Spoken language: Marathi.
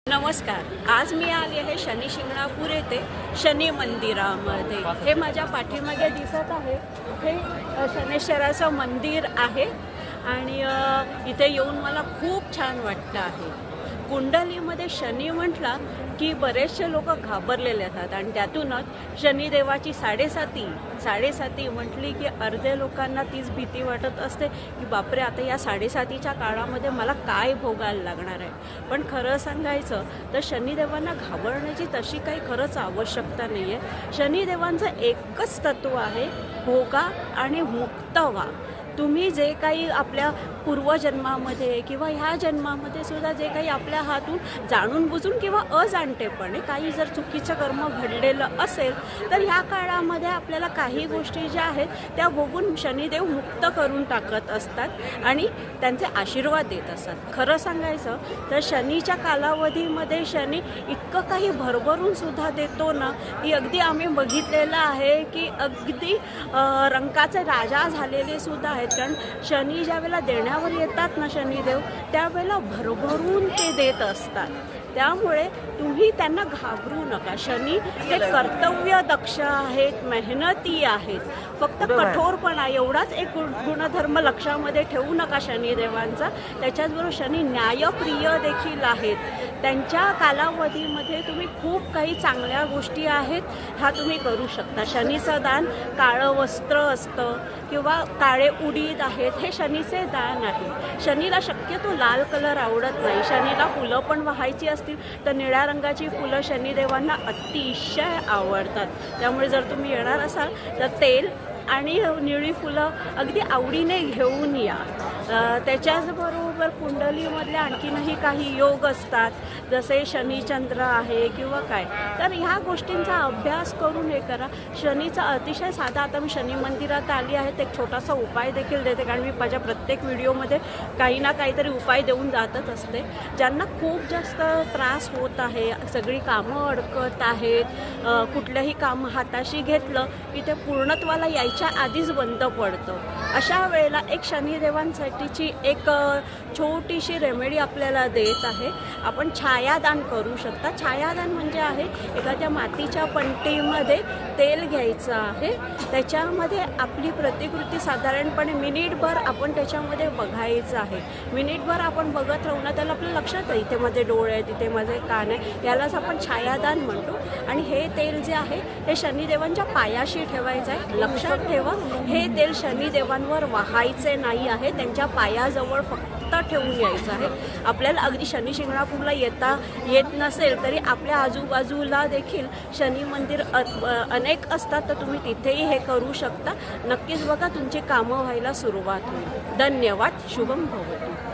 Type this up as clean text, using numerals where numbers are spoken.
नमस्कार. आज मी आले आहे शनी शिंगणापूर येथे शनी मंदिरामध्ये. हे माझ्या पाठीमागे दिसत आहे हे शनेश्वराचं मंदिर आहे आणि इथे येऊन मला खूप छान वाटतं आहे. कुंडलीमध्ये शनी म्हटला की बरेचसे लोक घाबरलेले असतात आणि त्यातूनच शनिदेवाची साडेसाती म्हटली की अर्धे लोकांना तीच भीती वाटत असते की बापरे, आता या साडेसातीच्या काळामध्ये मला काय भोगायला लागणार आहे. पण खरं सांगायचं तर शनिदेवांना घाबरण्याची तशी काही खरंच आवश्यकता नाही आहे. शनिदेवांचं एकच तत्त्व आहे, भोगा आणि मुक्त व्हा. तुम्ही जे काही आपल्या पूर्वजन्मामध्ये किंवा ह्या जन्मामध्ये सुद्धा जे काही आपल्या हातून जाणून बुजून किंवा अजाणतेपणे काही जर चुकीचं कर्म घडलेलं असेल तर ह्या काळामध्ये आपल्याला काही गोष्टी ज्या आहेत त्या बघून शनिदेव मुक्त करून टाकत असतात आणि त्यांचे आशीर्वाद देत असतात. खरं सांगायचं तर शनीच्या कालावधीमध्ये शनी इतकं काही भरभरून सुद्धा देतो ना की अगदी आम्ही बघितलेलं आहे की अगदी रंकाचे राजा झालेले सुद्धा आहेत. कारण शनी ज्या वेळेला देण्यावर येतात ना शनिदेव, त्यावेळेला भरभरून ते देत असतात. त्यामुळे तुम्ही त्यांना घाबरू नका. शनी हे कर्तव्य दक्ष आहेत, मेहनती आहेत. फक्त कठोरपणा एवढाच एक गुणधर्म लक्षामध्ये ठेवू नका शनिदेवांचा. त्याच्याचबरोबर शनी न्यायप्रिय देखील आहेत. त्यांच्या कालावधीमध्ये तुम्ही खूप काही चांगल्या गोष्टी आहेत ह्या तुम्ही करू शकता. शनीचं दान काळं वस्त्र असतं किंवा काळे उडीद आहेत, हे शनीचे दान आहे. शनीला शक्यतो लाल कलर आवडत नाही. शनीला फुलं पण वाहायची असतील तर निळ्या रंगाची फुलं शनिदेवांना अतिशय आवडतात. त्यामुळे जर तुम्ही येणार असाल तर तेल आणि निळी फुलं अगदी आवडीने घेऊन या. त्याच्याचबरोबर कुंडलीमधले आणखीनही काही योग असतात, जसे शनिचंद्र आहे किंवा काय, तर ह्या गोष्टींचा अभ्यास करून हे करा. शनीचा अतिशय साधा, आता मी शनी मंदिरात आली आहे, एक छोटासा उपाय देखील देते. कारण मी माझ्या प्रत्येक व्हिडिओमध्ये काही ना काहीतरी उपाय देऊन जातच असते. ज्यांना खूप जास्त त्रास होत आहे, सगळी कामं अडकत आहेत, कुठलंही काम हाताशी घेतलं की ते पूर्णत्वाला यायच्या आधीच बंद पडतं, अशा वेळेला एक शनिदेवांसाठीची एक छोटीशी रेमेडी आपल्याला देत आहे. आपण छायादान करू शकता. छायादान म्हणजे आहे एखाद्या मातीच्या पंटीमध्ये तेल घ्यायचं आहे, त्याच्यामध्ये आपली प्रतिकृती साधारणपणे मिनिटभर आपण त्याच्यामध्ये बघायचं आहे. मिनिटभर आपण बघत राहू ना, त्याला आपलं लक्षात आहे इथे माझे डोळे आहेत, इथे माझे कान आहे, यालाच आपण छायादान म्हणतो. आणि हे तेल जे आहे हे शनिदेवांच्या पायाशी ठेवायचं आहे. लक्षात ठेवा, हे तेल शनिदेवांवर वाहायचे नाही आहे, त्यांच्या पायाजवळ फक्त ठेवून यायचं आहे. आपल्याला अगदी शनी शिंगणापूरला येत नसेल तरी आपल्या आजूबाजूला देखील शनी मंदिर अनेक असतात, तर तुम्ही तिथेही हे करू शकता. नक्कीच बघा, तुमची कामं व्हायला सुरुवात होईल. धन्यवाद. शुभम भवतु.